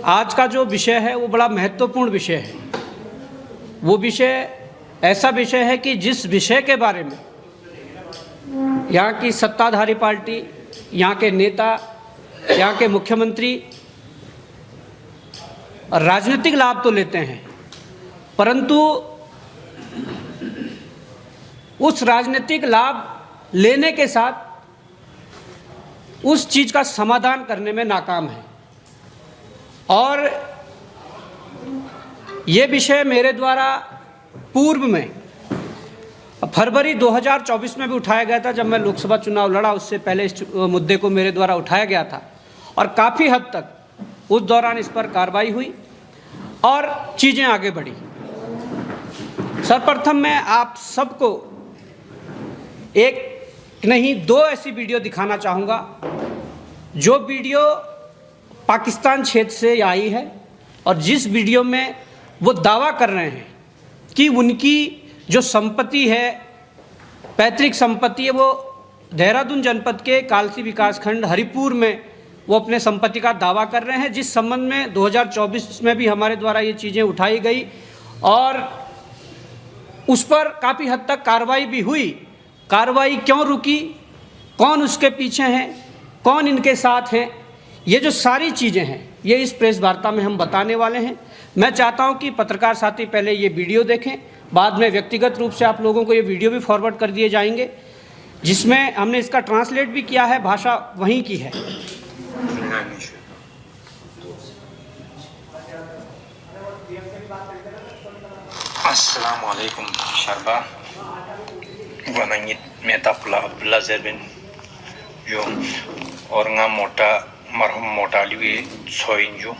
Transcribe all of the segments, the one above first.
आज का जो विषय है वो बड़ा महत्वपूर्ण विषय है। वो विषय ऐसा विषय है कि जिस विषय के बारे में यहाँ की सत्ताधारी पार्टी, यहाँ के नेता, यहाँ के मुख्यमंत्री राजनीतिक लाभ तो लेते हैं, परंतु उस राजनीतिक लाभ लेने के साथ उस चीज़ का समाधान करने में नाकाम है। और ये विषय मेरे द्वारा पूर्व में फरवरी 2024 में भी उठाया गया था, जब मैं लोकसभा चुनाव लड़ा। उससे पहले इस मुद्दे को मेरे द्वारा उठाया गया था और काफ़ी हद तक उस दौरान इस पर कार्रवाई हुई और चीज़ें आगे बढ़ी। सर्वप्रथम मैं आप सबको एक नहीं दो ऐसी वीडियो दिखाना चाहूँगा जो वीडियो पाकिस्तान क्षेत्र से आई है और जिस वीडियो में वो दावा कर रहे हैं कि उनकी जो संपत्ति है, पैतृक संपत्ति है, वो देहरादून जनपद के कालसी विकासखंड हरिपुर में वो अपने संपत्ति का दावा कर रहे हैं, जिस संबंध में 2024 में भी हमारे द्वारा ये चीज़ें उठाई गई और उस पर काफ़ी हद तक कार्रवाई भी हुई। कार्रवाई क्यों रुकी, कौन उसके पीछे हैं, कौन इनके साथ हैं, ये जो सारी चीज़ें हैं ये इस प्रेस वार्ता में हम बताने वाले हैं। मैं चाहता हूं कि पत्रकार साथी पहले ये वीडियो देखें, बाद में व्यक्तिगत रूप से आप लोगों को ये वीडियो भी फॉरवर्ड कर दिए जाएंगे, जिसमें हमने इसका ट्रांसलेट भी किया है, भाषा वहीं की है। अस्सलाम वालेकुम शरबा वनंगित मेतापुला अब्दुल्ला ज़ेबिन जो और nga मोटा मरहम मोटा लिवी सोइंजू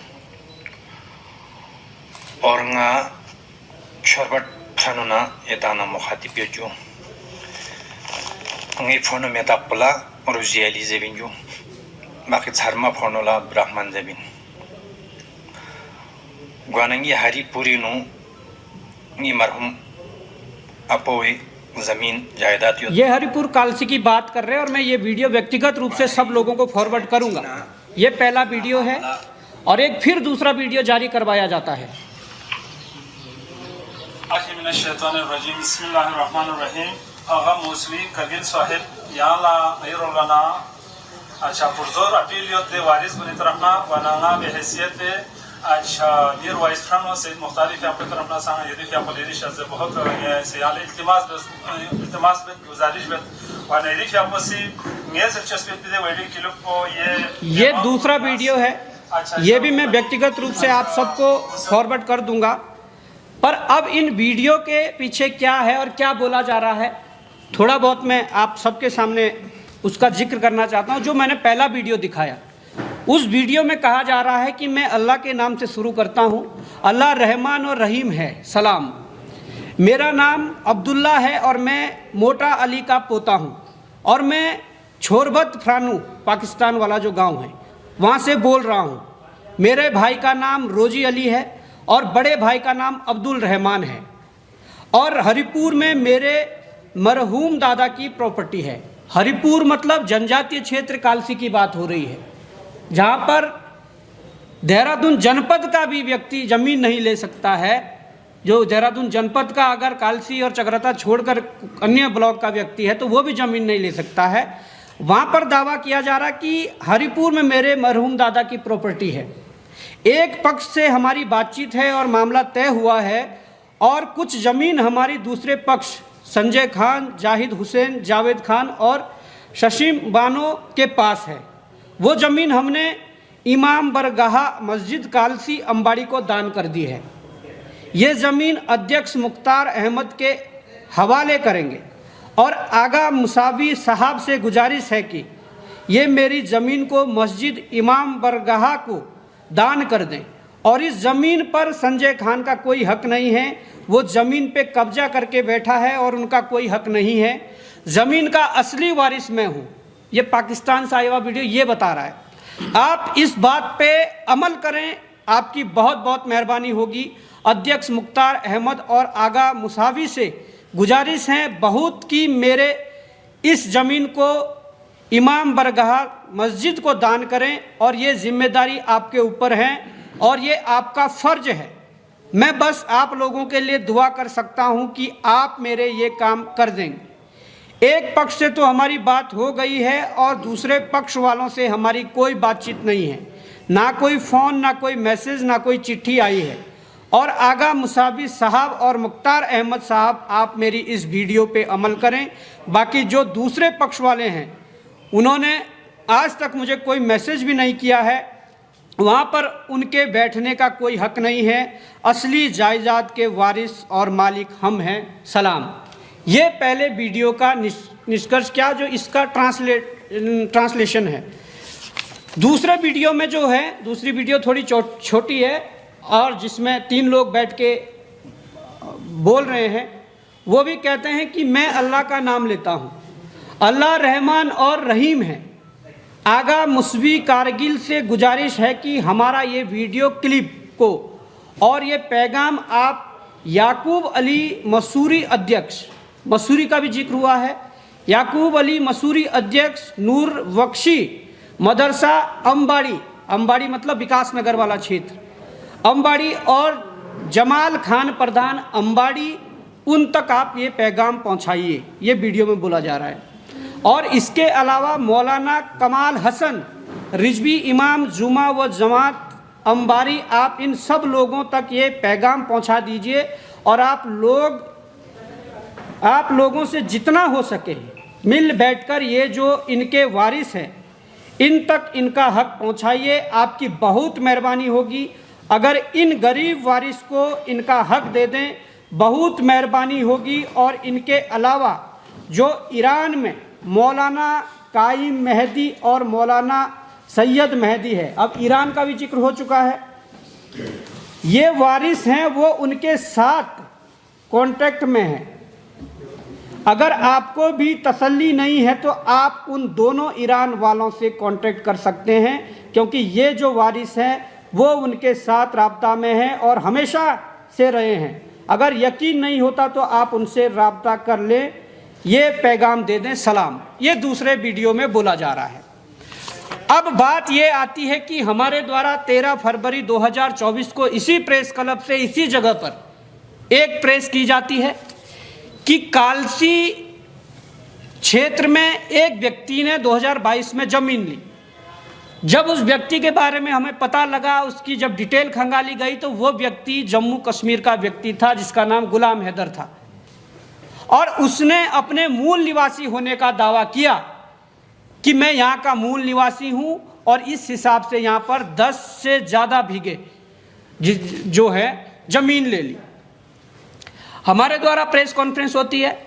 और nga शरबत फनुना एताना मुखातिब जो ngi फोनो मेतापुला और जियाली ज़ेबिन जो बाकी धर्मा फोनोला ब्राह्मण ज़ेबिन ग्वानंगी हरिपुरी नु ngi मरहम अपोई जमीन जायदाद। ये हरिपुर कालसी की बात कर रहे हैं और मैं ये वीडियो व्यक्तिगत रूप से सब लोगों को फॉरवर्ड करूंगा। ये पहला वीडियो है और एक फिर दूसरा वीडियो जारी करवाया जाता है। आगा मौसवी करगिल साहिब याला ayrollana अच्छा पुरजोर अपीलियत दे वारिस बनी तरफना वनाना बेहैसियत अच्छा नीर वाइस फ्रम से मुख्तालिफ यहाँ पे तरफना सांगा यदि क्या पलेरिश से बहुत से याले इल्तिमास में गुजारिश में वाने यदि क्या पसी मेरे से चस्पे दे वेडी किलो को ये दूसरा वीडियो है। ये भी मैं व्यक्तिगत रूप से आप सबको फॉरवर्ड कर दूंगा। पर अब इन वीडियो के पीछे क्या है और क्या बोला जा रहा है, थोड़ा बहुत मैं आप सबके सामने उसका जिक्र करना चाहता हूँ। जो मैंने पहला वीडियो दिखाया, उस वीडियो में कहा जा रहा है कि मैं अल्लाह के नाम से शुरू करता हूँ। अल्लाह रहमान और रहीम है। सलाम। मेरा नाम अब्दुल्ला है और मैं मोटा अली का पोता हूँ और मैं छोरबत फ्रानू पाकिस्तान वाला जो गांव है वहाँ से बोल रहा हूँ। मेरे भाई का नाम रोजी अली है और बड़े भाई का नाम अब्दुल रहमान है और हरिपुर में मेरे मरहूम दादा की प्रॉपर्टी है। हरिपुर मतलब जनजातीय क्षेत्र कालसी की बात हो रही है, जहाँ पर देहरादून जनपद का भी व्यक्ति ज़मीन नहीं ले सकता है। जो देहरादून जनपद का अगर कालसी और चक्रता छोड़कर अन्य ब्लॉक का व्यक्ति है तो वो भी ज़मीन नहीं ले सकता है। वहाँ पर दावा किया जा रहा कि हरिपुर में मेरे मरहूम दादा की प्रॉपर्टी है। एक पक्ष से हमारी बातचीत है और मामला तय हुआ है और कुछ ज़मीन हमारी दूसरे पक्ष संजय खान, जाहिद हुसैन, जावेद खान और शशीम बानो के पास है। वो ज़मीन हमने इमाम बरगाह मस्जिद कालसी अंबाड़ी को दान कर दी है। ये ज़मीन अध्यक्ष मुख्तार अहमद के हवाले करेंगे और आगा मुसावी साहब से गुजारिश है कि ये मेरी ज़मीन को मस्जिद इमाम बरगाह को दान कर दें और इस ज़मीन पर संजय खान का कोई हक नहीं है। वो ज़मीन पे कब्जा करके बैठा है और उनका कोई हक नहीं है। ज़मीन का असली वारिस मैं हूँ। ये पाकिस्तान से आया हुआ वीडियो ये बता रहा है। आप इस बात पे अमल करें, आपकी बहुत बहुत मेहरबानी होगी। अध्यक्ष मुख्तार अहमद और आगा मुसावी से गुजारिश है बहुत कि मेरे इस ज़मीन को इमाम बरगाह मस्जिद को दान करें और ये जिम्मेदारी आपके ऊपर है। और ये आपका फ़र्ज है। मैं बस आप लोगों के लिए दुआ कर सकता हूं कि आप मेरे ये काम कर देंगे। एक पक्ष से तो हमारी बात हो गई है और दूसरे पक्ष वालों से हमारी कोई बातचीत नहीं है, ना कोई फ़ोन, ना कोई मैसेज, ना कोई चिट्ठी आई है। और आगा मुसाबी साहब और मुख्तार अहमद साहब, आप मेरी इस वीडियो पे अमल करें। बाकी जो दूसरे पक्ष वाले हैं उन्होंने आज तक मुझे कोई मैसेज भी नहीं किया है, वहाँ पर उनके बैठने का कोई हक नहीं है। असली जायदाद के वारिस और मालिक हम हैं। सलाम। ये पहले वीडियो का निष्कर्ष क्या जो इसका ट्रांसलेशन है। दूसरे वीडियो में जो है, दूसरी वीडियो थोड़ी छोटी है और जिसमें 3 लोग बैठ के बोल रहे हैं, वो भी कहते हैं कि मैं अल्लाह का नाम लेता हूँ, अल्लाह रहमान और रहीम है। आगा मुस्वी कारगिल से गुजारिश है कि हमारा ये वीडियो क्लिप को और ये पैगाम आप याकूब अली मसूरी अध्यक्ष, मसूरी का भी जिक्र हुआ है, याकूब अली मसूरी अध्यक्ष नूर बख्शी मदरसा अम्बाड़ी, अम्बाड़ी मतलब विकास नगर वाला क्षेत्र, अम्बाड़ी और जमाल खान प्रधान अम्बाड़ी, उन तक आप ये पैगाम पहुंचाइए, ये वीडियो में बोला जा रहा है। और इसके अलावा मौलाना कमाल हसन रिजवी इमाम जुमा व जमात अम्बारी, आप इन सब लोगों तक ये पैगाम पहुंचा दीजिए और आप लोगों से जितना हो सके मिल बैठकर ये जो इनके वारिस हैं इन तक इनका हक पहुंचाइए। आपकी बहुत मेहरबानी होगी। अगर इन गरीब वारिस को इनका हक दे दें, बहुत मेहरबानी होगी। और इनके अलावा जो ईरान में मौलाना काइम मेहदी और मौलाना सैयद मेहदी है, अब ईरान का भी जिक्र हो चुका है, ये वारिस हैं, वो उनके साथ कांटेक्ट में हैं। अगर आपको भी तसल्ली नहीं है तो आप उन दोनों ईरान वालों से कांटेक्ट कर सकते हैं, क्योंकि ये जो वारिस हैं वो उनके साथ राब्ता में हैं और हमेशा से रहे हैं। अगर यकीन नहीं होता तो आप उनसे राब्ता कर लें, ये पैगाम दे दें। सलाम। ये दूसरे वीडियो में बोला जा रहा है। अब बात ये आती है कि हमारे द्वारा 13 फरवरी 2024 को इसी प्रेस क्लब से इसी जगह पर एक प्रेस की जाती है कि कालसी क्षेत्र में एक व्यक्ति ने 2022 में ज़मीन ली। जब उस व्यक्ति के बारे में हमें पता लगा, उसकी जब डिटेल खंगाली गई, तो वो व्यक्ति जम्मू कश्मीर का व्यक्ति था जिसका नाम गुलाम हैदर था और उसने अपने मूल निवासी होने का दावा किया कि मैं यहाँ का मूल निवासी हूँ और इस हिसाब से यहाँ पर 10 से ज़्यादा बीघे जो है ज़मीन ले ली। हमारे द्वारा प्रेस कॉन्फ्रेंस होती है,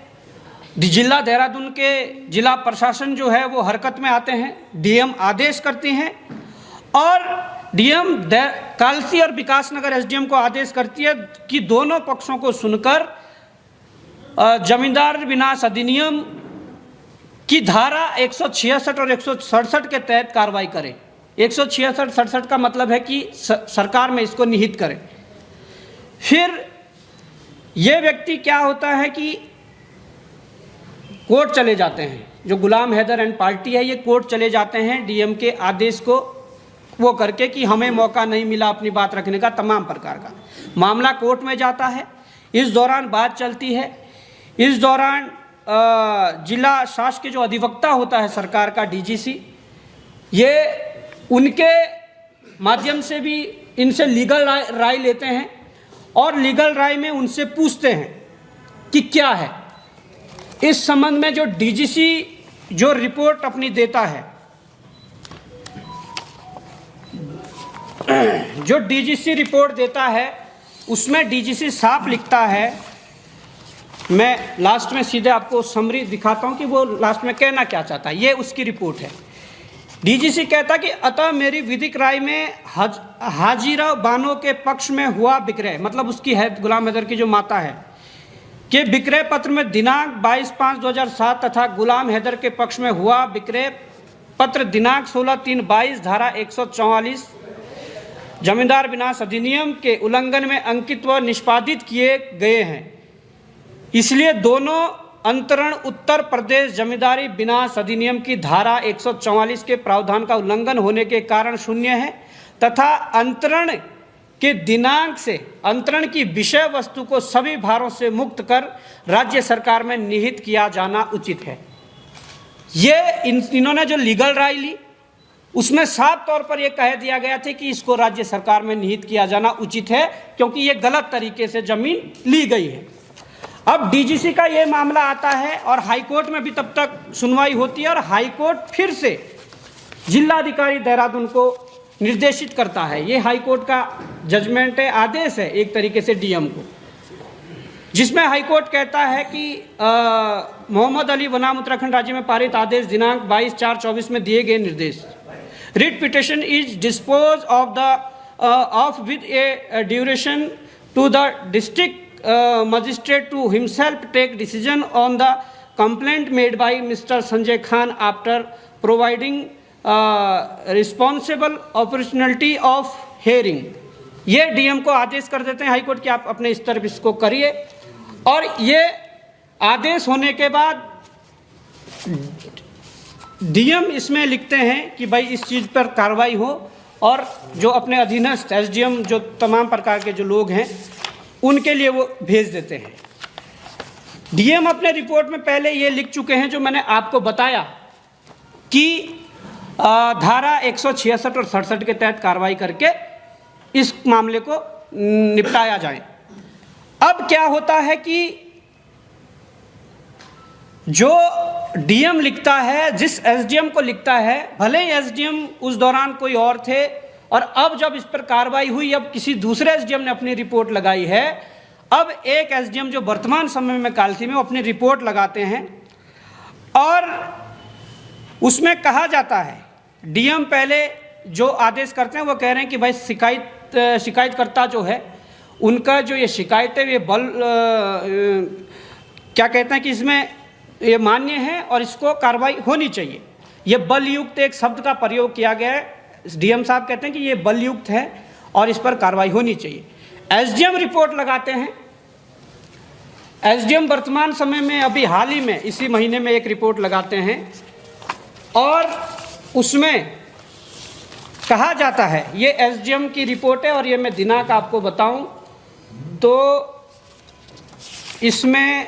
जिला देहरादून के जिला प्रशासन जो है वो हरकत में आते हैं, डीएम आदेश करते हैं और डीएम कालसी और विकास नगर एसडीएम को आदेश करती है कि दोनों पक्षों को सुनकर जमींदार विनाश अधिनियम की धारा 166 और 167 के तहत कार्रवाई करें। 166-67 का मतलब है कि सरकार में इसको निहित करें। फिर ये व्यक्ति क्या होता है कि कोर्ट चले जाते हैं, जो गुलाम हैदर एंड पार्टी है ये कोर्ट चले जाते हैं डीएम के आदेश को वो करके कि हमें मौका नहीं मिला अपनी बात रखने का, तमाम प्रकार का मामला कोर्ट में जाता है। इस दौरान बात चलती है। इस दौरान जिला शासकीय जो अधिवक्ता होता है सरकार का, डीजीसी, ये उनके माध्यम से भी इनसे लीगल राय लेते हैं और लीगल राय में उनसे पूछते हैं कि क्या है इस संबंध में। जो डीजीसी जो रिपोर्ट अपनी देता है, जो डीजीसी रिपोर्ट देता है उसमें डीजीसी साफ लिखता है, मैं लास्ट में सीधे आपको समरी दिखाता हूं कि वो लास्ट में कहना क्या चाहता है। ये उसकी रिपोर्ट है। डीजीसी कहता कि अतः मेरी विधिक राय में हाजिरा बानो के पक्ष में हुआ विक्रय, मतलब उसकी है गुलाम हैदर की जो माता है, के विक्रय पत्र में दिनांक 22/5/2007 तथा गुलाम हैदर के पक्ष में हुआ विक्रय पत्र दिनांक 16/3/22 धारा 144 जमींदार विनाश अधिनियम के उल्लंघन में अंकित व निष्पादित किए गए हैं। इसलिए दोनों अंतरण उत्तर प्रदेश जमींदारी विनाश अधिनियम की धारा 144 के प्रावधान का उल्लंघन होने के कारण शून्य है तथा अंतरण कि दिनांक से अंतरण की विषय वस्तु को सभी भारों से मुक्त कर राज्य सरकार में निहित किया जाना उचित है। ये इन्होंने जो लीगल राय ली उसमें साफ तौर पर यह कह दिया गया था कि इसको राज्य सरकार में निहित किया जाना उचित है, क्योंकि ये गलत तरीके से जमीन ली गई है। अब डीजीसी का ये मामला आता है और हाईकोर्ट में भी तब तक सुनवाई होती है और हाईकोर्ट फिर से जिलाधिकारी देहरादून को निर्देशित करता है। ये हाईकोर्ट का जजमेंट है, आदेश है एक तरीके से डीएम को, जिसमें हाईकोर्ट कहता है कि मोहम्मद अली बनाम उत्तराखंड राज्य में पारित आदेश दिनांक 22/4/24 में दिए गए निर्देश। Writ petition is dispose of with a duration to the district magistrate to himself take decision on the complaint made by mister Sanjay Khan after providing responsible opportunity of hearing. ये डीएम को आदेश कर देते हैं हाईकोर्ट कि आप अपने स्तर पर इसको करिए, और ये आदेश होने के बाद डीएम इसमें लिखते हैं कि भाई इस चीज़ पर कार्रवाई हो, और जो अपने अधीनस्थ एसडीएम जो तमाम प्रकार के जो लोग हैं उनके लिए वो भेज देते हैं। डीएम अपने रिपोर्ट में पहले ये लिख चुके हैं जो मैंने आपको बताया कि धारा 166 और 67 के तहत कार्रवाई करके इस मामले को निपटाया जाए। अब क्या होता है कि जो डीएम लिखता है, जिस एसडीएम को लिखता है, भले ही एसडीएम उस दौरान कोई और थे, और अब जब इस पर कार्रवाई हुई, अब किसी दूसरे एसडीएम ने अपनी रिपोर्ट लगाई है। अब एक एसडीएम जो वर्तमान समय में कालसी में, वो अपनी रिपोर्ट लगाते हैं और उसमें कहा जाता है, डीएम पहले जो आदेश करते हैं वो कह रहे हैं कि भाई शिकायतकर्ता जो है उनका जो ये शिकायत है ये क्या कहते हैं कि इसमें ये मान्य है और इसको कार्रवाई होनी चाहिए। ये बलयुक्त एक शब्द का प्रयोग किया गया है। डीएम साहब कहते हैं कि ये बलयुक्त है और इस पर कार्रवाई होनी चाहिए। एसडीएम रिपोर्ट लगाते हैं। एसडीएम वर्तमान समय में अभी हाल ही में इसी महीने में एक रिपोर्ट लगाते हैं और उसमें कहा जाता है, ये एसडीएम की रिपोर्ट है और ये मैं दिनांक आपको बताऊं तो इसमें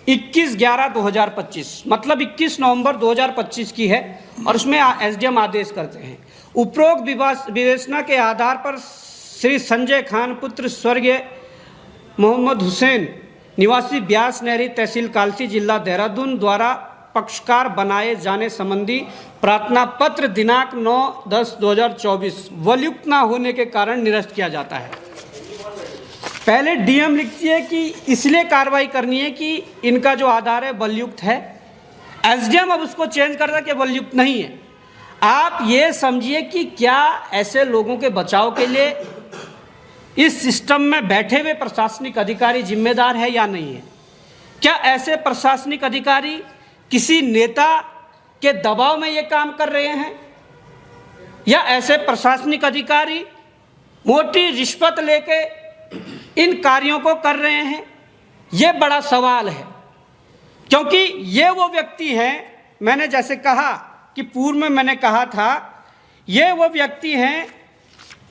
21/11/2025 मतलब 21 नवंबर 2025 की है, और उसमें एसडीएम आदेश करते हैं, उपरोक्त विवेचना के आधार पर श्री संजय खान पुत्र स्वर्गीय मोहम्मद हुसैन निवासी ब्यास नहरी तहसील कालसी जिला देहरादून द्वारा पक्षकार बनाए जाने संबंधी प्रार्थना पत्र दिनांक 9/10/2024 वलयुक्त न होने के कारण निरस्त किया जाता है। पहले डीएम लिखती है कि इसलिए कार्रवाई करनी है कि इनका जो आधार है बलयुक्त है। एसडीएम अब उसको चेंज कर रहा है कि बलयुक्त नहीं है। आप ये समझिए कि क्या ऐसे लोगों के बचाव के लिए इस सिस्टम में बैठे हुए प्रशासनिक अधिकारी जिम्मेदार है या नहीं है? क्या ऐसे प्रशासनिक अधिकारी किसी नेता के दबाव में ये काम कर रहे हैं, या ऐसे प्रशासनिक अधिकारी मोटी रिश्वत लेके इन कार्यों को कर रहे हैं? ये बड़ा सवाल है, क्योंकि ये वो व्यक्ति हैं, मैंने जैसे कहा कि पूर्व में मैंने कहा था, ये वो व्यक्ति हैं,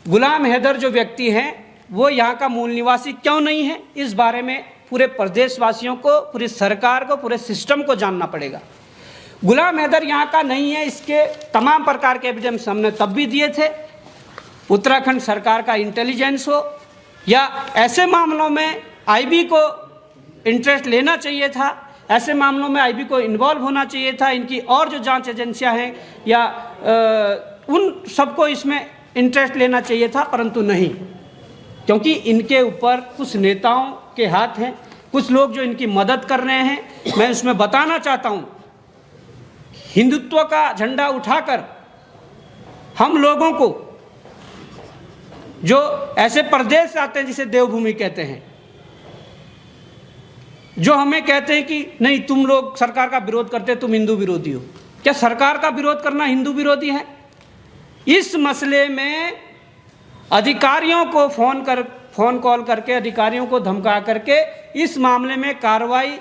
गुलाम हैदर जो व्यक्ति हैं वो यहाँ का मूल निवासी क्यों नहीं है? इस बारे में पूरे प्रदेशवासियों को, पूरी सरकार को, पूरे सिस्टम को जानना पड़ेगा। गुलाम हैदर यहाँ का नहीं है, इसके तमाम प्रकार के एविडेंस हमने तब भी दिए थे। उत्तराखंड सरकार का इंटेलिजेंस हो या ऐसे मामलों में आईबी को इंटरेस्ट लेना चाहिए था, ऐसे मामलों में आईबी को इन्वॉल्व होना चाहिए था, इनकी और जो जांच एजेंसियां हैं या उन सबको इसमें इंटरेस्ट लेना चाहिए था, परंतु नहीं, क्योंकि इनके ऊपर कुछ नेताओं के हाथ हैं, कुछ लोग जो इनकी मदद कर रहे हैं। मैं उसमें बताना चाहता हूँ, हिंदुत्व का झंडा उठाकर हम लोगों को जो ऐसे प्रदेश आते हैं जिसे देवभूमि कहते हैं, जो हमें कहते हैं कि नहीं तुम लोग सरकार का विरोध करते, तुम हिंदू विरोधी हो। क्या सरकार का विरोध करना हिंदू विरोधी है? इस मसले में अधिकारियों को फोन कॉल करके, अधिकारियों को धमका करके इस मामले में कार्रवाई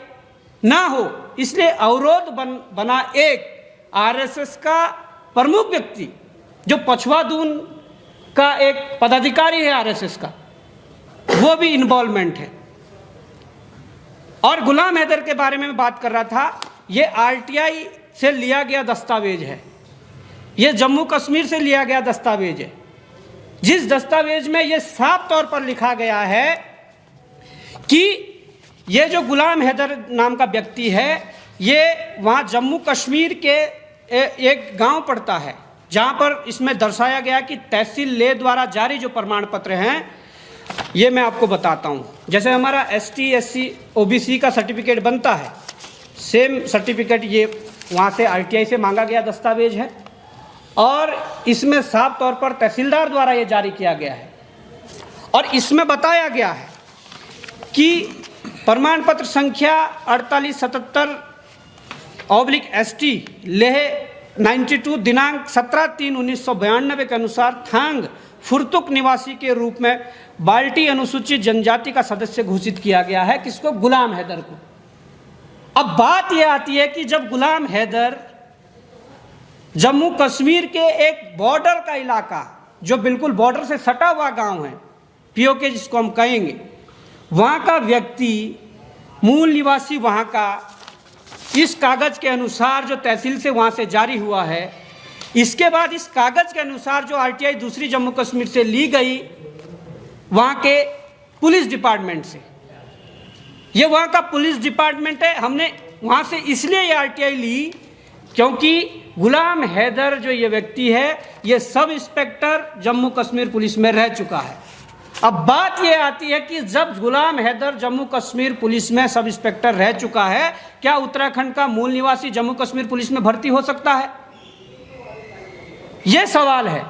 ना हो, इसलिए अवरोध बना एक आरएसएस का प्रमुख व्यक्ति जो पछवादून का एक पदाधिकारी है आरएसएस का, वो भी इन्वॉल्वमेंट है। और गुलाम हैदर के बारे में मैं बात कर रहा था, ये आरटीआई से लिया गया दस्तावेज है, ये जम्मू कश्मीर से लिया गया दस्तावेज है, जिस दस्तावेज में ये साफ तौर पर लिखा गया है कि ये जो गुलाम हैदर नाम का व्यक्ति है, ये वहाँ जम्मू कश्मीर के एक गांव पड़ता है, जहाँ पर इसमें दर्शाया गया कि तहसील लेह द्वारा जारी जो प्रमाण पत्र हैं, ये मैं आपको बताता हूँ। जैसे हमारा ST SC OBC का सर्टिफिकेट बनता है, सेम सर्टिफिकेट ये वहाँ से RTI से मांगा गया दस्तावेज है, और इसमें साफ तौर पर तहसीलदार द्वारा ये जारी किया गया है। और इसमें बताया गया है कि प्रमाण पत्र संख्या 4877/ST लेह 92 दिनांक 17/3/1992 के अनुसार थांग फुरतुक निवासी के रूप में बाल्टी अनुसूचित जनजाति का सदस्य घोषित किया गया है। किसको? गुलाम हैदर को। अब बात यह आती है कि जब गुलाम हैदर जम्मू कश्मीर के एक बॉर्डर का इलाका, जो बिल्कुल बॉर्डर से सटा हुआ गांव है, POK जिसको हम कहेंगे, वहाँ का व्यक्ति, मूल निवासी वहाँ का, इस कागज़ के अनुसार जो तहसील से वहाँ से जारी हुआ है, इसके बाद इस कागज़ के अनुसार जो RTI दूसरी जम्मू कश्मीर से ली गई वहाँ के पुलिस डिपार्टमेंट से, ये वहाँ का पुलिस डिपार्टमेंट है। हमने वहाँ से इसलिए ये RTI ली क्योंकि गुलाम हैदर जो ये व्यक्ति है, ये sub inspector Jammu Kashmir police में रह चुका है। अब बात ये आती है कि जब गुलाम हैदर जम्मू कश्मीर पुलिस में सब इंस्पेक्टर रह चुका है, क्या उत्तराखंड का मूल निवासी जम्मू कश्मीर पुलिस में भर्ती हो सकता है? यह सवाल है।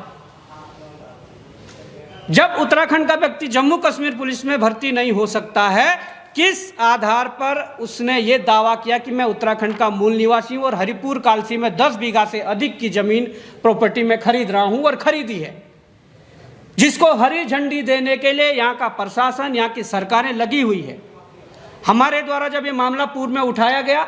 जब उत्तराखंड का व्यक्ति जम्मू कश्मीर पुलिस में भर्ती नहीं हो सकता है, किस आधार पर उसने ये दावा किया कि मैं उत्तराखंड का मूल निवासी हूं और हरिपुर कालसी में 10 बीघा से अधिक की जमीन प्रॉपर्टी में खरीद रहा हूं और खरीदी है, जिसको हरी झंडी देने के लिए यहाँ का प्रशासन, यहाँ की सरकारें लगी हुई है। हमारे द्वारा जब ये मामला पूर्व में उठाया गया,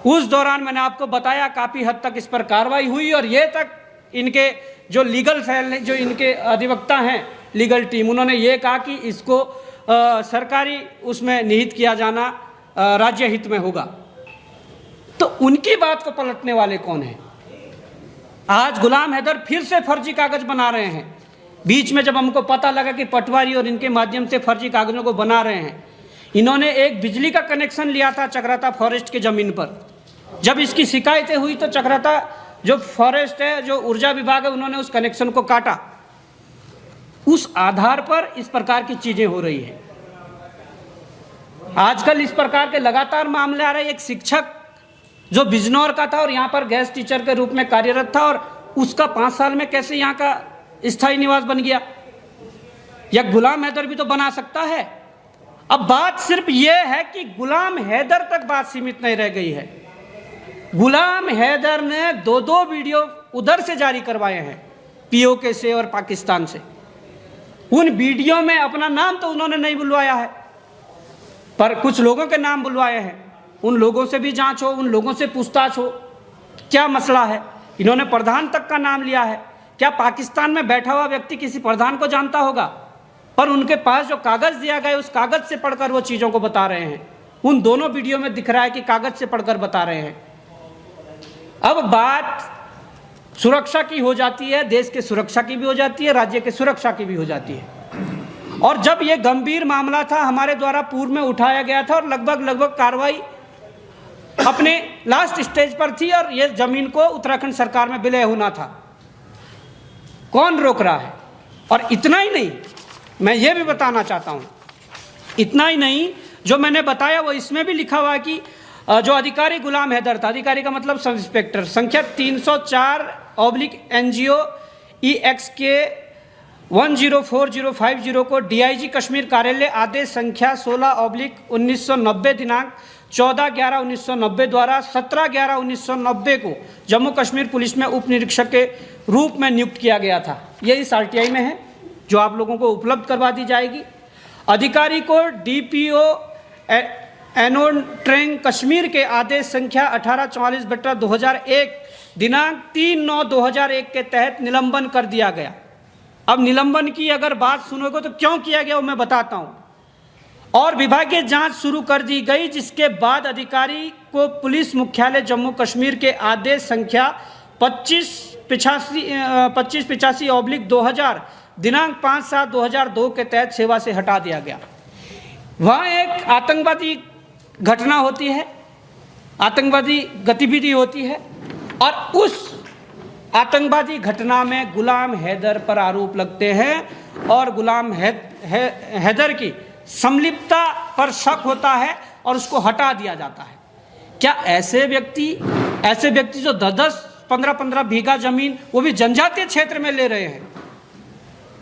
उस दौरान मैंने आपको बताया काफ़ी हद तक इस पर कार्रवाई हुई, और ये तक इनके जो लीगल सेल, जो इनके अधिवक्ता हैं, लीगल टीम, उन्होंने ये कहा कि इसको सरकारी उसमें निहित किया जाना राज्य हित में होगा। तो उनकी बात को पलटने वाले कौन हैं? आज गुलाम हैदर फिर से फर्जी कागज बना रहे हैं। बीच में जब हमको पता लगा कि पटवारी और इनके माध्यम से फर्जी कागजों को बना रहे हैं, इन्होंने एक बिजली का कनेक्शन लिया था चक्राता फॉरेस्ट की ज़मीन पर। जब इसकी शिकायतें हुई तो चक्राता जो फॉरेस्ट है, जो ऊर्जा विभाग है, उन्होंने उस कनेक्शन को काटा। उस आधार पर इस प्रकार की चीजें हो रही है। आजकल इस प्रकार के लगातार मामले आ रहे हैं। एक शिक्षक जो बिजनौर का था और यहाँ पर गेस्ट टीचर के रूप में कार्यरत था, और उसका 5 साल में कैसे यहाँ का स्थायी निवास बन गया, या गुलाम हैदर भी तो बना सकता है। अब बात सिर्फ यह है कि गुलाम हैदर तक बात सीमित नहीं रह गई है। गुलाम हैदर ने 2 वीडियो उधर से जारी करवाए हैं, POK से और पाकिस्तान से। उन वीडियो में अपना नाम तो उन्होंने नहीं बुलवाया है, पर कुछ लोगों के नाम बुलवाए हैं। उन लोगों से भी जांच हो, उन लोगों से पूछताछ हो, क्या मसला है। इन्होंने प्रधान तक का नाम लिया है। क्या पाकिस्तान में बैठा हुआ व्यक्ति किसी प्रधान को जानता होगा? पर उनके पास जो कागज़ दिया गया, उस कागज़ से पढ़कर वो चीज़ों को बता रहे हैं। उन दोनों वीडियो में दिख रहा है कि कागज़ से पढ़कर बता रहे हैं। अब बात सुरक्षा की हो जाती है, देश के सुरक्षा की भी हो जाती है, राज्य के सुरक्षा की भी हो जाती है। और जब ये गंभीर मामला था, हमारे द्वारा पूर्व में उठाया गया था और लगभग कार्रवाई अपने लास्ट स्टेज पर थी, और ये जमीन को उत्तराखंड सरकार में विलय होना था। कौन रोक रहा है? और इतना ही नहीं, मैं ये भी बताना चाहता हूँ, इतना ही नहीं, जो मैंने बताया वो इसमें भी लिखा हुआ है कि जो अधिकारी गुलाम हैदर था, अधिकारी का मतलब सब इंस्पेक्टर, संख्या 304/NGO EXK 104050 को DIG कश्मीर कार्यालय आदेश संख्या 16/1990 दिनांक 14/11/1990 द्वारा 17/11/1990 को जम्मू कश्मीर पुलिस में उप निरीक्षक के रूप में नियुक्त किया गया था। ये इस RTI में है, जो आप लोगों को उपलब्ध करवा दी जाएगी। अधिकारी को DPO एनोट्रेंग कश्मीर के आदेश संख्या 1844/2001 दिनांक 3/9/2001 के तहत निलंबन कर दिया गया। अब निलंबन की अगर बात सुनोगे तो क्यों किया गया वो मैं बताता हूँ। और विभागीय जांच शुरू कर दी गई, जिसके बाद अधिकारी को पुलिस मुख्यालय जम्मू कश्मीर के आदेश संख्या 2585/2000 दिनांक 5/7/2002 के तहत सेवा से हटा दिया गया। वहाँ एक आतंकवादी घटना होती है, आतंकवादी गतिविधि होती है, और उस आतंकवादी घटना में गुलाम हैदर पर आरोप लगते हैं और गुलाम हैदर की संलिप्तता पर शक होता है और उसको हटा दिया जाता है। क्या ऐसे व्यक्ति जो 10-10, 15-15 बीघा जमीन, वो भी जनजातीय क्षेत्र में ले रहे हैं,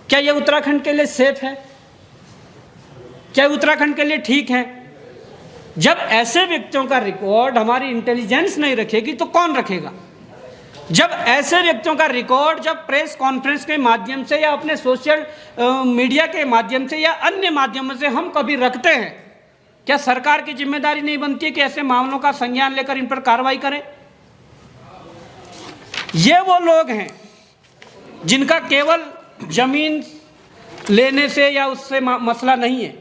क्या ये उत्तराखंड के लिए सेफ है? क्या उत्तराखंड के लिए ठीक है? जब ऐसे व्यक्तियों का रिकॉर्ड हमारी इंटेलिजेंस नहीं रखेगी तो कौन रखेगा? जब ऐसे व्यक्तियों का रिकॉर्ड जब प्रेस कॉन्फ्रेंस के माध्यम से या अपने सोशल मीडिया के माध्यम से या अन्य माध्यमों से हम कभी रखते हैं, क्या सरकार की जिम्मेदारी नहीं बनती है कि ऐसे मामलों का संज्ञान लेकर इन पर कार्रवाई करें? ये वो लोग हैं जिनका केवल जमीन लेने से या उससे मसला नहीं है।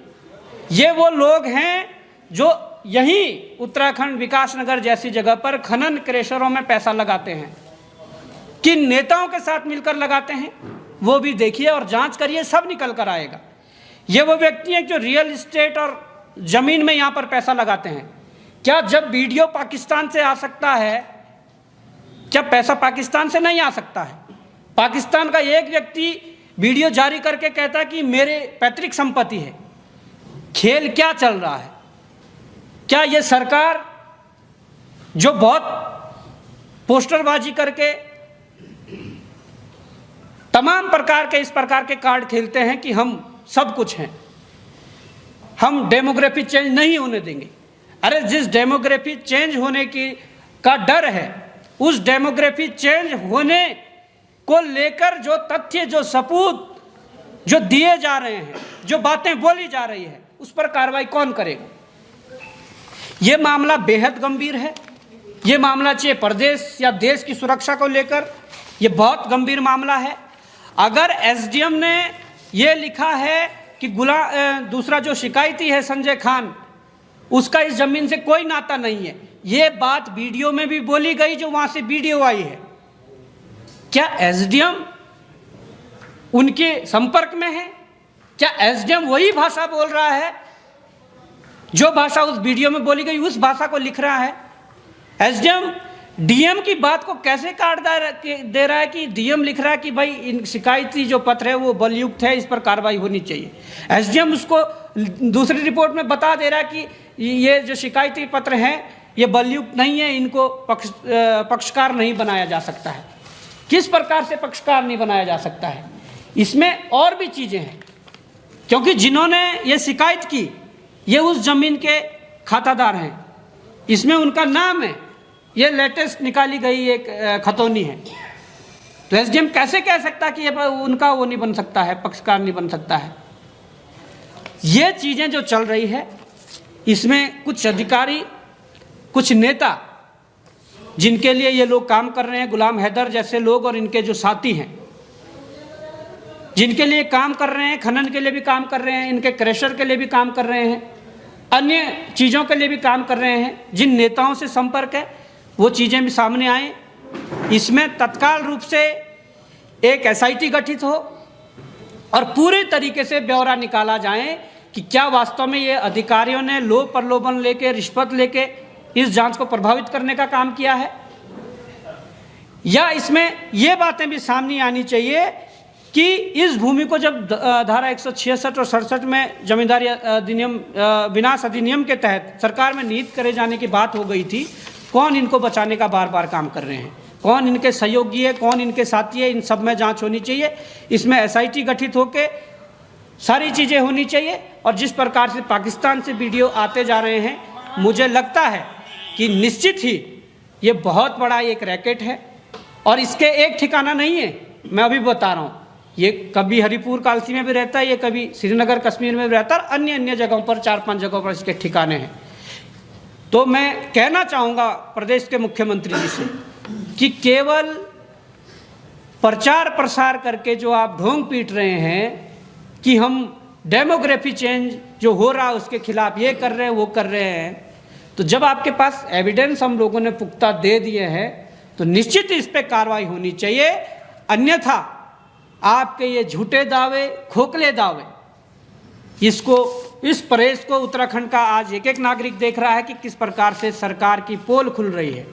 ये वो लोग हैं जो यहीं उत्तराखंड विकासनगर जैसी जगह पर खनन क्रेशरों में पैसा लगाते हैं। किन नेताओं के साथ मिलकर लगाते हैं वो भी देखिए और जांच करिए, सब निकल कर आएगा। ये वो व्यक्ति हैं जो रियल इस्टेट और जमीन में यहाँ पर पैसा लगाते हैं। क्या जब वीडियो पाकिस्तान से आ सकता है, क्या पैसा पाकिस्तान से नहीं आ सकता है? पाकिस्तान का एक व्यक्ति वीडियो जारी करके कहता है कि मेरे पैतृक संपत्ति है। खेल क्या चल रहा है? क्या ये सरकार जो बहुत पोस्टरबाजी करके तमाम प्रकार के इस प्रकार के कार्ड खेलते हैं कि हम सब कुछ हैं, हम डेमोग्राफी चेंज नहीं होने देंगे। अरे जिस डेमोग्राफी चेंज होने की का डर है, उस डेमोग्राफी चेंज होने को लेकर जो तथ्य, जो सबूत जो दिए जा रहे हैं, जो बातें बोली जा रही है, उस पर कार्रवाई कौन करेगा? ये मामला बेहद गंभीर है। ये मामला चाहिए प्रदेश या देश की सुरक्षा को लेकर, ये बहुत गंभीर मामला है। अगर एसडीएम ने ये लिखा है कि दूसरा जो शिकायती है संजय खान, उसका इस जमीन से कोई नाता नहीं है, ये बात वीडियो में भी बोली गई जो वहां से वीडियो आई है, क्या एसडीएम उनके संपर्क में है? क्या एसडीएम वही भाषा बोल रहा है जो भाषा उस वीडियो में बोली गई, उस भाषा को लिख रहा है? एसडीएम डीएम की बात को कैसे काट दे रहा है कि डीएम लिख रहा है कि भाई इन शिकायती जो पत्र है वो बलयुक्त है, इस पर कार्रवाई होनी चाहिए। एसडीएम उसको दूसरी रिपोर्ट में बता दे रहा है कि ये जो शिकायती पत्र हैं ये बलयुक्त नहीं है, इनको पक्षकार नहीं बनाया जा सकता है। किस प्रकार से पक्षकार नहीं बनाया जा सकता है? इसमें और भी चीज़ें हैं, क्योंकि जिन्होंने ये शिकायत की ये उस जमीन के खातादार हैं, इसमें उनका नाम है, ये लेटेस्ट निकाली गई एक खतौनी है। तो एसडीएम कैसे कह सकता कि ये उनका वो नहीं बन सकता है, पक्षकार नहीं बन सकता है? ये चीज़ें जो चल रही है, इसमें कुछ अधिकारी, कुछ नेता जिनके लिए ये लोग काम कर रहे हैं, गुलाम हैदर जैसे लोग और इनके जो साथी हैं, जिनके लिए काम कर रहे हैं, खनन के लिए भी काम कर रहे हैं, इनके क्रशर के लिए भी काम कर रहे हैं, अन्य चीज़ों के लिए भी काम कर रहे हैं, जिन नेताओं से संपर्क है वो चीज़ें भी सामने आए। इसमें तत्काल रूप से एक एसआईटी गठित हो और पूरे तरीके से ब्यौरा निकाला जाए कि क्या वास्तव में ये अधिकारियों ने लोभ प्रलोभन लेके, रिश्वत लेके इस जांच को प्रभावित करने का काम किया है, या इसमें ये बातें भी सामने आनी चाहिए कि इस भूमि को जब धारा 166 और 67 में जमींदारी अधिनियम, विनाश अधिनियम के तहत सरकार में निहित करे जाने की बात हो गई थी, कौन इनको बचाने का बार बार काम कर रहे हैं, कौन इनके सहयोगी है, कौन इनके साथी है, इन सब में जांच होनी चाहिए। इसमें एसआईटी गठित होकर सारी चीज़ें होनी चाहिए। और जिस प्रकार से पाकिस्तान से वीडियो आते जा रहे हैं, मुझे लगता है कि निश्चित ही ये बहुत बड़ा एक रैकेट है और इसके एक ठिकाना नहीं है। मैं अभी बता रहा हूँ, ये कभी हरिपुर कालसी में भी रहता है, ये कभी श्रीनगर कश्मीर में भी रहता है, और अन्य जगहों पर 4-5 जगहों पर इसके ठिकाने हैं। तो मैं कहना चाहूँगा प्रदेश के मुख्यमंत्री जी से कि केवल प्रचार प्रसार करके जो आप ढोंग पीट रहे हैं कि हम डेमोग्राफी चेंज जो हो रहा है उसके खिलाफ ये कर रहे हैं वो कर रहे हैं, तो जब आपके पास एविडेंस हम लोगों ने पुख्ता दे दिए हैं तो निश्चित इस पे कार्रवाई होनी चाहिए। अन्यथा आपके ये झूठे दावे, खोखले दावे, इस प्रेस को उत्तराखंड का आज एक एक नागरिक देख रहा है कि किस प्रकार से सरकार की पोल खुल रही है,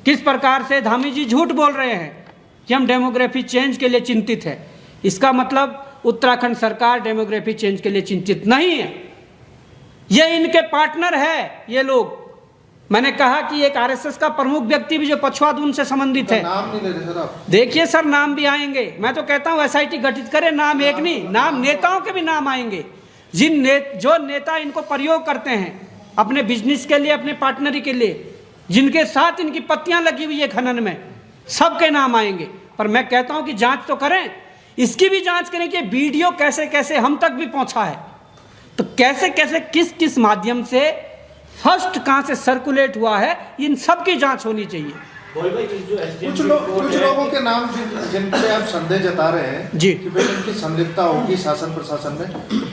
किस प्रकार से धामी जी झूठ बोल रहे हैं कि हम डेमोग्राफी चेंज के लिए चिंतित है। इसका मतलब उत्तराखंड सरकार डेमोग्राफी चेंज के लिए चिंतित नहीं है, ये इनके पार्टनर है ये लोग। मैंने कहा कि एक आरएसएस का प्रमुख व्यक्ति भी जो पछवादून से संबंधित है, नाम नहीं ले रहे सर आप। देखिए सर, नाम भी आएंगे। मैं तो कहता हूं एसआईटी गठित करें, नाम एक नहीं, नाम नेताओं के भी नाम आएंगे। जो नेता इनको प्रयोग करते हैं अपने बिजनेस के लिए, अपने पार्टनरी के लिए, जिनके साथ इनकी पत्तियां लगी हुई है खनन में, सबके नाम आएंगे। पर मैं कहता हूं कि जांच तो करें, इसकी भी जांच करें कि वीडियो कैसे कैसे हम तक भी पहुंचा है, तो कैसे कैसे किस किस माध्यम से फर्स्ट कहां से सर्कुलेट हुआ है, इन सब की जांच होनी चाहिए। कुछ लोगों के नाम जिन पे आप संदेह जता रहे हैं जी कि भाई इनकी संलिप्तता होगी शासन प्रशासन में,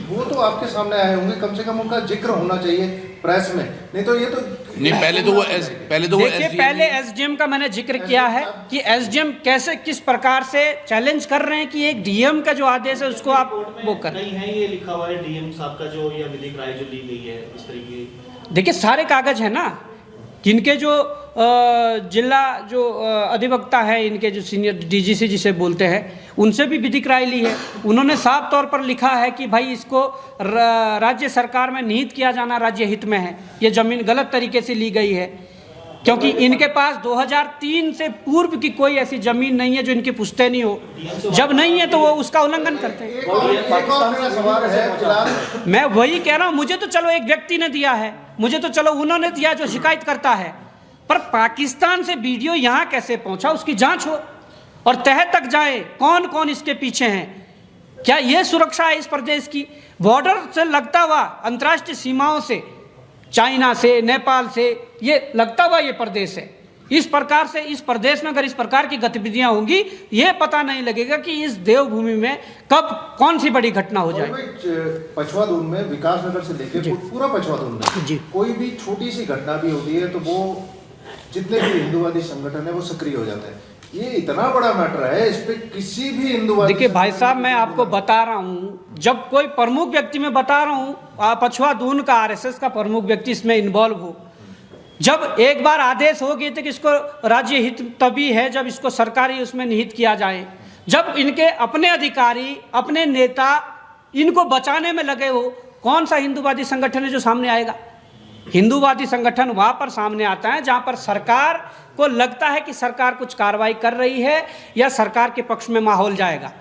वो तो आपके सामने आए होंगे, कम से कम उनका जिक्र होना चाहिए प्रेस में, नहीं तो ये तो नहीं। पहले तो वो देखिए, पहले एसडीएम का मैंने जिक्र किया है कि एसडीएम कैसे किस प्रकार से चैलेंज कर रहे हैं कि एक डीएम का जो आदेश है उसको आप वो कर। नहीं है, ये लिखा हुआ है डीएम साहब का जो या विधिक राय जो ली गई है इस तरीके। देखिए सारे कागज है ना, इनके जो जिला जो अधिवक्ता है, इनके जो सीनियर डीजीसी जिसे बोलते हैं, उनसे भी विधिक राय ली है। उन्होंने साफ तौर पर लिखा है कि भाई इसको राज्य सरकार में निहित किया जाना राज्य हित में है, ये जमीन गलत तरीके से ली गई है, क्योंकि इनके पास 2003 से पूर्व की कोई ऐसी जमीन नहीं है जो इनकी पुश्तैनी हो। जब नहीं है तो वो उसका उल्लंघन करते हैं। मैं वही कह रहा हूँ, मुझे तो चलो एक व्यक्ति ने दिया है, मुझे तो चलो उन्होंने दिया जो शिकायत करता है, पर पाकिस्तान से वीडियो यहाँ कैसे पहुंचा उसकी जांच हो और तह तक जाए कौन कौन इसके पीछे हैं। क्या ये सुरक्षा है इस प्रदेश की? बॉर्डर से लगता हुआ, अंतर्राष्ट्रीय सीमाओं से, चाइना से, नेपाल से ये लगता हुआ ये प्रदेश है। इस प्रकार से इस प्रदेश में अगर इस प्रकार की गतिविधियां होंगी, ये पता नहीं लगेगा कि इस देवभूमि में कब कौन सी बड़ी घटना हो जाए। पछवादून में, विकास नगर से लेकर पूरा पछवादून में कोई भी छोटी सी घटना भी होती है तो वो जितने भी हिंदुवादी संगठन है वो सक्रिय हो जाते हैं। ये इतना बड़ा मैटर है, इस पे किसी भी हिंदुवादी। देखिए भाई साहब, मैं आपको बता रहा हूँ, जब कोई प्रमुख व्यक्ति मैं बता रहा हूँ, पछवादून का आरएसएस का प्रमुख व्यक्ति इसमें इन्वॉल्व हो, जब एक बार आदेश हो गए थे कि इसको राज्य हित तभी है जब इसको सरकारी उसमें निहित किया जाए, जब इनके अपने अधिकारी, अपने नेता इनको बचाने में लगे हो, कौन सा हिंदुवादी संगठन है जो सामने आएगा? हिंदुवादी संगठन वहां पर सामने आता है जहां पर सरकार को लगता है कि सरकार कुछ कार्रवाई कर रही है या सरकार के पक्ष में माहौल जाएगा।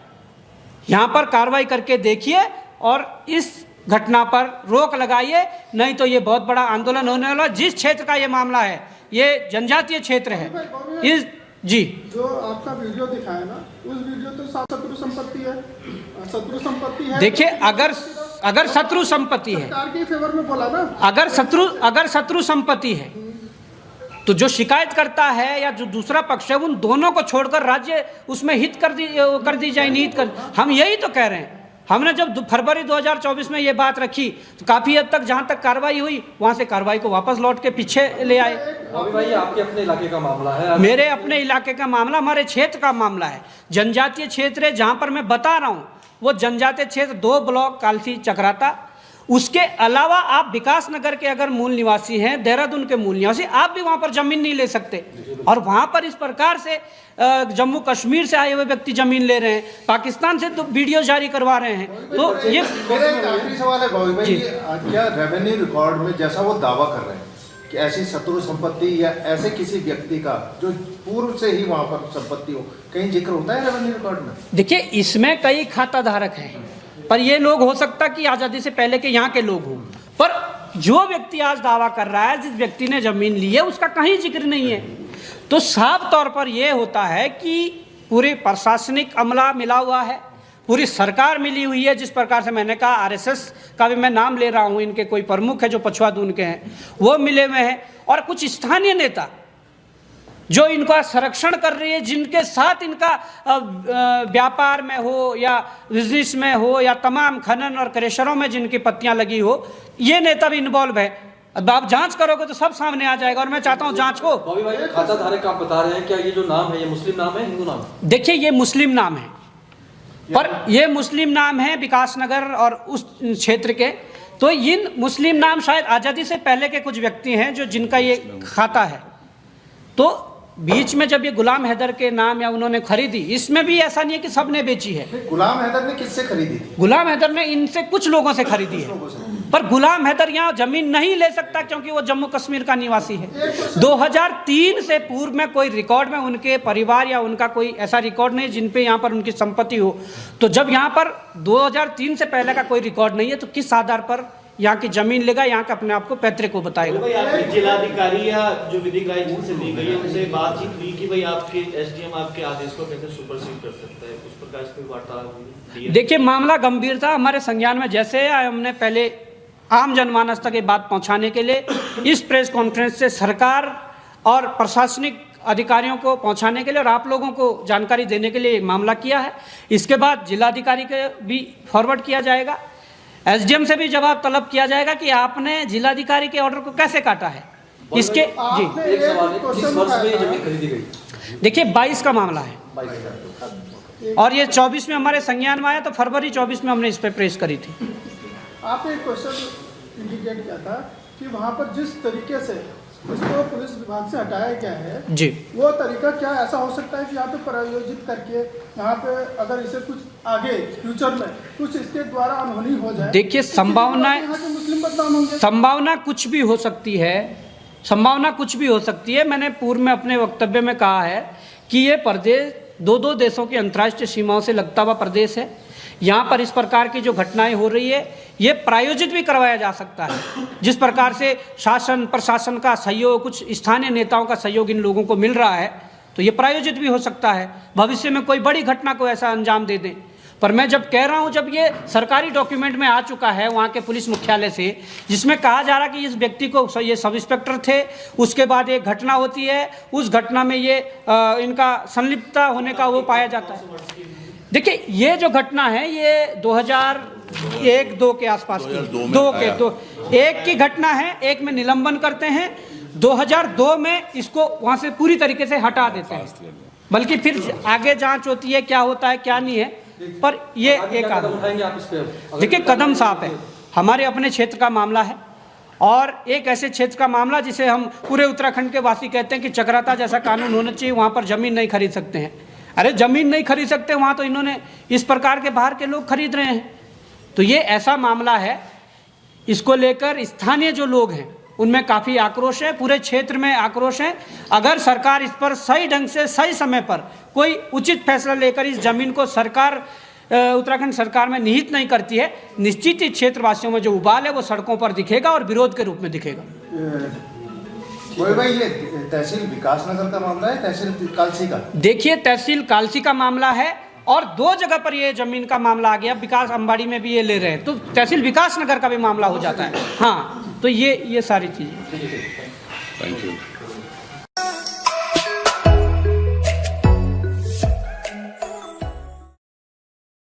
यहां पर कार्रवाई करके देखिए और इस घटना पर रोक लगाइए, नहीं तो ये बहुत बड़ा आंदोलन होने वाला। जिस क्षेत्र का ये मामला है, ये जनजातीय क्षेत्र है। इस जी जो आपका वीडियो दिखाया ना, उस वीडियो तो शत्रु संपत्ति है, शत्रु संपत्ति है। देखिए, अगर शत्रु संपत्ति है, सरकार के फेवर में बोला ना, अगर शत्रु संपत्ति है तो जो शिकायत करता है या जो दूसरा पक्ष है, उन दोनों को छोड़कर राज्य उसमें हित कर दी जाए, निहित कर। हम यही तो कह रहे हैं। हमने जब फरवरी 2024 में ये बात रखी तो काफी हद तक जहां तक कार्रवाई हुई, वहां से कार्रवाई को वापस लौट के पीछे ले आए। भाई, आपके अपने इलाके का मामला है? मेरे अपने इलाके का मामला, हमारे क्षेत्र का मामला है। जनजातीय क्षेत्र है जहां पर मैं बता रहा हूं, वो जनजातीय क्षेत्र 2 ब्लॉक कालसी चक्राता। उसके अलावा आप विकास नगर के अगर मूल निवासी हैं, देहरादून के मूल निवासी, आप भी वहां पर जमीन नहीं ले सकते। और वहां पर इस प्रकार से जम्मू कश्मीर से आए हुए व्यक्ति जमीन ले रहे हैं, पाकिस्तान से तो वीडियो जारी करवा रहे हैं। तो ये मेरा एक आखिरी सवाल है भाई, क्या रेवेन्यू रिकॉर्ड में जैसा वो दावा कर रहे हैं कि ऐसी शत्रु संपत्ति या ऐसे किसी व्यक्ति का जो पूर्व से ही वहां पर संपत्ति हो, कहीं जिक्र होता है रेवेन्यू रिकॉर्ड में? देखिए, इसमें कई खाता धारक हैं, पर ये लोग हो सकता कि आज़ादी से पहले के यहाँ के लोग हों, पर जो व्यक्ति आज दावा कर रहा है, जिस व्यक्ति ने जमीन ली है, उसका कहीं जिक्र नहीं है। तो साफ तौर पर यह होता है कि पूरी प्रशासनिक अमला मिला हुआ है, पूरी सरकार मिली हुई है। जिस प्रकार से मैंने कहा, आरएसएस का भी मैं नाम ले रहा हूँ, इनके कोई प्रमुख है जो पछवादून के हैं, वो मिले हुए हैं, और कुछ स्थानीय नेता जो इनका संरक्षण कर रही है, जिनके साथ इनका व्यापार में हो या बिजनेस में हो या तमाम खनन और क्रेशरों में जिनकी पत्तियां लगी हो, ये नेता भी इन्वॉल्व है। अब आप जांच करोगे तो सब सामने आ जाएगा और मैं चाहता हूं जांच हो। बॉबी भाई, खाता धारक आप बता रहे हैं, क्या ये जो नाम है ये मुस्लिम नाम है, हिंदू नाम है? देखिए, ये मुस्लिम नाम है, पर ये मुस्लिम नाम है विकासनगर और उस क्षेत्र के। तो इन मुस्लिम नाम शायद आज़ादी से पहले के कुछ व्यक्ति हैं जो जिनका ये खाता है। तो बीच में जब ये गुलाम हैदर के नाम या उन्होंने खरीदी, इसमें भी ऐसा नहीं है कि सबने बेची है। गुलाम हैदर ने किससे खरीदी थी? गुलाम हैदर ने इनसे कुछ लोगों से खरीदी है, पर गुलाम हैदर यहाँ जमीन नहीं ले सकता क्योंकि वो जम्मू कश्मीर का निवासी है। 2003 से पूर्व में कोई रिकॉर्ड में उनके परिवार या उनका कोई ऐसा रिकॉर्ड नहीं जिन पे यहाँ पर उनकी संपत्ति हो। तो जब यहाँ पर 2003 से पहले का कोई रिकॉर्ड नहीं है तो किस आधार पर यहाँ की जमीन लेगा, यहाँ के अपने आप को पैतृक को बताएगा? भाई, आपके जिलाधिकारी या जो विधिक राय जिनसे ली गई है उनसे बातचीत हुई कि भाई आपके एसडीएम आपके आदेश को कैसे सुपरसीड कर सकता है, उस प्रकार से वार्तालाप हुई? देखिए, मामला गंभीर था, हमारे संज्ञान में जैसे हमने पहले आम जनमानस तक ये बात पहुंचाने के लिए इस प्रेस कॉन्फ्रेंस से सरकार और प्रशासनिक अधिकारियों को पहुंचाने के लिए और आप लोगों को जानकारी देने के लिए मामला किया है। इसके बाद जिलाधिकारी के भी फॉरवर्ड किया जाएगा, एसडीएम से भी जवाब तलब किया जाएगा कि आपने जिलाधिकारी के ऑर्डर को कैसे काटा है। इसके जी एक सवाल है, किस वर्ष में ये जमीन खरीदी गई? देखिए, 22 का मामला है और ये 24 में हमारे संज्ञान में आया, तो फरवरी 24 में हमने इस पर प्रेस करी थी। आपने एक क्वेश्चन इंडिकेट किया था कि वहाँ पर जिस तरीके से इसको पुलिस विभाग से हटाया गया है जी, वो तरीका क्या ऐसा हो सकता है कि यहाँ पे प्रायोजित करके यहाँ पे अगर इसे कुछ आगे फ्यूचर में कुछ इसके द्वारा अनहोनी हो जाए? देखिए, संभावना मुस्लिम बदनाम होंगे। संभावना कुछ भी हो सकती है, संभावना कुछ भी हो सकती है। मैंने पूर्व में अपने वक्तव्य में कहा है कि ये प्रदेश दो देशों की अंतर्राष्ट्रीय सीमाओं से लगता हुआ प्रदेश है। यहाँ पर इस प्रकार की जो घटनाएं हो रही है ये प्रायोजित भी करवाया जा सकता है। जिस प्रकार से शासन प्रशासन का सहयोग, कुछ स्थानीय नेताओं का सहयोग इन लोगों को मिल रहा है, तो ये प्रायोजित भी हो सकता है। भविष्य में कोई बड़ी घटना को ऐसा अंजाम दे दें। पर मैं जब कह रहा हूँ, जब ये सरकारी डॉक्यूमेंट में आ चुका है वहाँ के पुलिस मुख्यालय से, जिसमें कहा जा रहा कि इस व्यक्ति को, ये सब इंस्पेक्टर थे, उसके बाद एक घटना होती है, उस घटना में ये इनका संलिप्तता होने का वो पाया जाता है। देखिए, ये जो घटना है ये 2001-2 के आसपास की, एक की घटना है, एक में निलंबन करते हैं, 2002 में इसको वहाँ से पूरी तरीके से हटा देते हैं, बल्कि फिर आगे जांच होती है क्या होता है क्या नहीं है। पर ये एक आदम उठाएंगे आप इस पे? देखिए, कदम साफ है, हमारे अपने क्षेत्र का मामला है और एक ऐसे क्षेत्र का मामला जिसे हम पूरे उत्तराखंड के वासी कहते हैं कि चक्राता जैसा कानून होना चाहिए। वहाँ पर जमीन नहीं खरीद सकते हैं। अरे जमीन नहीं खरीद सकते वहाँ, तो इन्होंने इस प्रकार के बाहर के लोग खरीद रहे हैं। तो ये ऐसा मामला है, इसको लेकर स्थानीय जो लोग हैं उनमें काफ़ी आक्रोश है, पूरे क्षेत्र में आक्रोश है। अगर सरकार इस पर सही ढंग से सही समय पर कोई उचित फैसला लेकर इस जमीन को सरकार उत्तराखंड सरकार में निहित नहीं करती है, निश्चित ही क्षेत्रवासियों में जो उबाल है वो सड़कों पर दिखेगा और विरोध के रूप में दिखेगा। भाई, ये तहसील विकासनगर का मामला है, तहसील कालसी का? देखिए, तहसील कालसी का मामला है और 2 जगह पर ये जमीन का मामला आ गया। विकास अंबाड़ी में भी ये ले रहे हैं, तो तहसील विकासनगर का भी मामला हो जाता है। हाँ, तो ये सारी चीज़ें। Thank you.